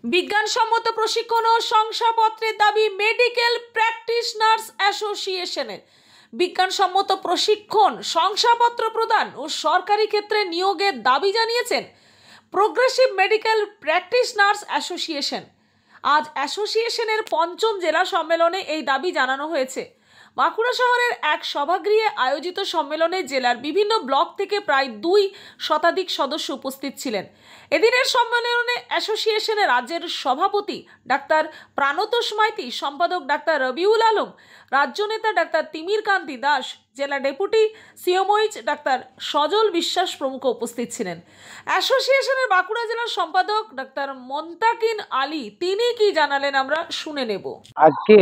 বিজ্ঞানসম্মত প্রশিক্ষণ ও শংসাপত্রের দাবি মেডিকেল প্র্যাকটিশনার্স অ্যাসোসিয়েশনের। বিজ্ঞানসম্মত প্রশিক্ষণ, শংসাপত্র প্রদান ও সরকারি ক্ষেত্রে নিয়োগের দাবি জানিয়েছেন প্রোগ্রেসিভ মেডিকেল প্র্যাকটিশনার্স অ্যাসোসিয়েশন। আজ অ্যাসোসিয়েশনের পঞ্চম জেলা সম্মেলনে এই দাবি জানানো হয়েছে। বাঁকুড়া শহরের এক সভাগৃহে আয়োজিত সম্মেলনে জেলার বিভিন্ন ব্লক থেকে প্রায় 2 শতাধিক সদস্য উপস্থিত ছিলেন। এদিনের সম্মেলনে অ্যাসোসিয়েশনের রাজ্যের সভাপতি ডাক্তার প্রাণতোষ মাইতি, সম্পাদক ডাক্তার রবিউল আলম, রাজ্য নেতা ডাক্তার তিমির কান্তি দাস, জেলা ডেপুটি সিওমইচ ডাক্তার সজল বিশ্বাস প্রমুখ উপস্থিত ছিলেন। অ্যাসোসিয়েশনের বাঁকুড়া জেলার সম্পাদক ডাক্তার মন্তাকিন আলী তিনি কি জানালেন আমরা শুনে নেব। আজকে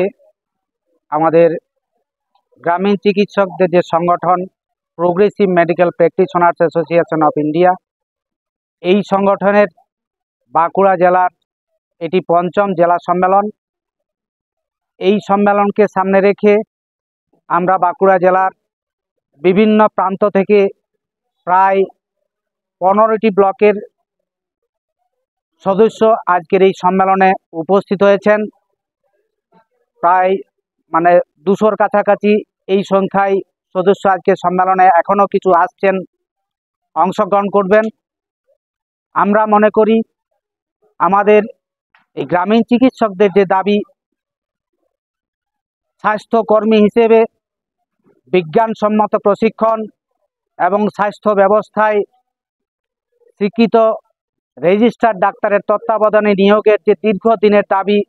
আমাদের গ্রামীণ চিকিৎসকদের যে সংগঠন progressive medical practitioners association of India, এই সংগঠনের বাঁকুড়া জেলার এটি পঞ্চম জেলা সম্মেলন। এই সম্মেলনকে সামনে রেখে আমরা বাঁকুড়া জেলার বিভিন্ন প্রান্ত থেকে প্রায় 15টি ব্লকের সদস্য আজকের এই সম্মেলনে উপস্থিত হয়েছেন। প্রায় 200-র কাছাকাছি এই সংখ্যায় সদস্য আজকে সম্মেলনে এখনও কিছু আসছেন, অংশগ্রহণ করবেন। আমরা মনে করি আমাদের এই গ্রামীণ চিকিৎসকদের যে দাবি, স্বাস্থ্যকর্মী হিসেবে বিজ্ঞানসম্মত প্রশিক্ষণ এবং স্বাস্থ্য ব্যবস্থায় স্বীকৃত রেজিস্টার্ড ডাক্তারের তত্ত্বাবধানে নিয়োগের যে দীর্ঘদিনের দাবি,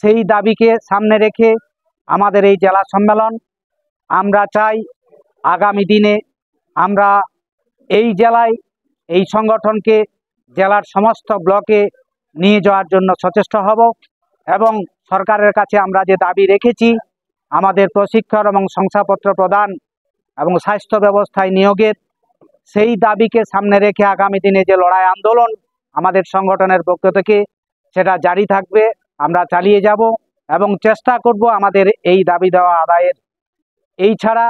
সেই দাবিকে সামনে রেখে আমাদের এই জেলা সম্মেলন। আমরা চাই আগামী দিনে আমরা এই জেলায় এই সংগঠনকে জেলার সমস্ত ব্লকে নিয়ে যাওয়ার জন্য সচেষ্ট হব এবং সরকারের কাছে আমরা যে দাবি রেখেছি আমাদের প্রশিক্ষণ এবং শংসাপত্র প্রদান এবং স্বাস্থ্য ব্যবস্থায় নিয়োগের, সেই দাবিকে সামনে রেখে আগামী দিনে যে লড়াই আন্দোলন আমাদের সংগঠনের পক্ষ থেকে সেটা জারি থাকবে। আমরা চালিয়ে যাব এবং চেষ্টা করব আমাদের এই দাবি দেওয়া আদায়ের। এই ছাড়া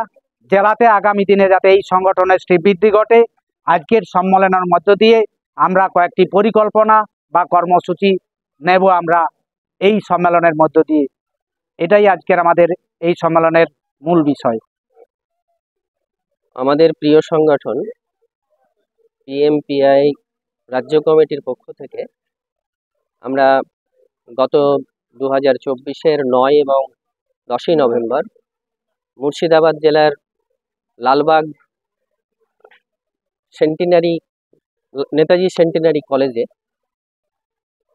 জেলাতে আগামী দিনে যাতে এই সংগঠনের শ্রীবৃদ্ধি ঘটে, আজকের সম্মেলনের মধ্য দিয়ে আমরা কয়েকটি পরিকল্পনা বা কর্মসূচি নেব আমরা এই সম্মেলনের মধ্য দিয়ে। এটাই আজকের আমাদের এই সম্মেলনের মূল বিষয়। আমাদের প্রিয় সংগঠন পিএমপিআই রাজ্য কমিটির পক্ষ থেকে আমরা গত 2024-এর 9 এবং 10ই নভেম্বর মুর্শিদাবাদ জেলার লালবাগ নেতাজি সেন্টিনারি কলেজে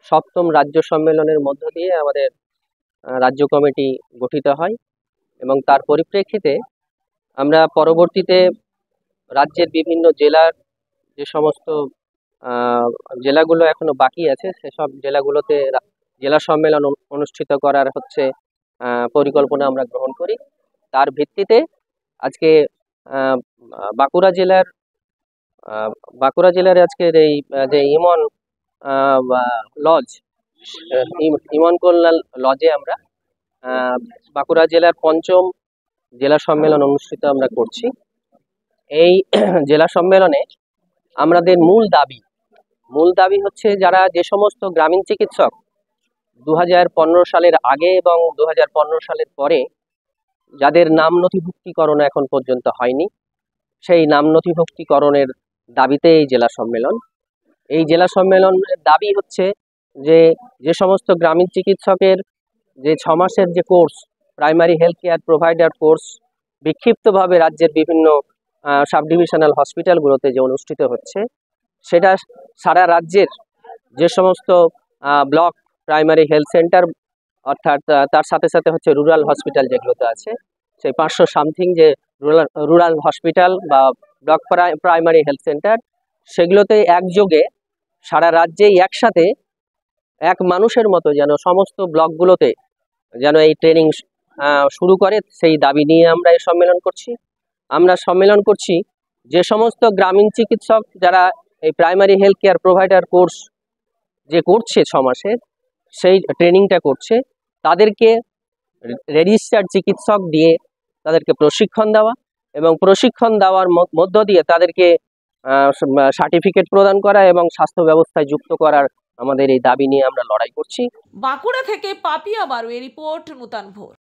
7ম রাজ্য সম্মেলনের মধ্য দিয়ে আমাদের রাজ্য কমিটি গঠিত হয় এবং তার পরিপ্রেক্ষিতে আমরা পরবর্তীতে রাজ্যের বিভিন্ন জেলার যে সমস্ত জেলাগুলো এখনো বাকি আছে সেসব জেলাগুলোতে জেলা সম্মেলন অনুষ্ঠিত করার পরিকল্পনা আমরা গ্রহণ করি। তার ভিত্তিতে আজকে বাঁকুড়া জেলার আজকের এই যে ইমন কল্যাণ লজে আমরা বাঁকুড়া জেলার পঞ্চম জেলা সম্মেলন অনুষ্ঠিত আমরা করছি। এই জেলা সম্মেলনে আমাদের মূল দাবি হচ্ছে যে সমস্ত গ্রামীণ চিকিৎসক 2015 সালের আগে এবং 2015 সালের পরে যাদের নাম নথিভুক্তিকরণ এখন পর্যন্ত হয়নি, সেই নাম নথিভুক্তিকরণের দাবিতে এই জেলা সম্মেলন। এই জেলা সম্মেলনের দাবি হচ্ছে যে সমস্ত গ্রামীণ চিকিৎসকের যে 6 মাসের যে course, primary health care provider course বিক্ষিপ্তভাবে রাজ্যের বিভিন্ন সাব ডিভিশনাল হসপিটালগুলোতে যে অনুষ্ঠিত হচ্ছে, সেটা সারা রাজ্যের যে সমস্ত ব্লক প্রাইমারি হেলথ সেন্টার অর্থাৎ তার সাথে সাথে রুরাল হসপিটাল যেগুলোতে আছে, সেই 500 সামথিং যে রুরাল হসপিটাল বা ব্লক প্রাইমারি হেলথ সেন্টার, সেগুলোতে একযোগে সারা রাজ্যেই একসাথে এক মানুষের মতো যেন সমস্ত ব্লকগুলোতে যেন এই ট্রেনিং শুরু করে, সেই দাবি নিয়ে আমরা এই সম্মেলন করছি। আমরা সম্মেলন করছি যে সমস্ত গ্রামীণ চিকিৎসক যারা এই primary health care provider course যে করছে 6 মাসের, সেই ট্রেনিংটা করছে, তাদেরকে রেজিস্টার্ড চিকিৎসক দিয়ে তাদেরকে প্রশিক্ষণ দেওয়া এবং প্রশিক্ষণ দেওয়ার মধ্য দিয়ে তাদেরকে সার্টিফিকেট প্রদান করা এবং স্বাস্থ্য ব্যবস্থায় যুক্ত করার আমাদের এই দাবি নিয়ে আমরা লড়াই করছি। বাঁকুড়া থেকে পাপিয়া বারুয়ের রিপোর্ট, নূতন ভোর।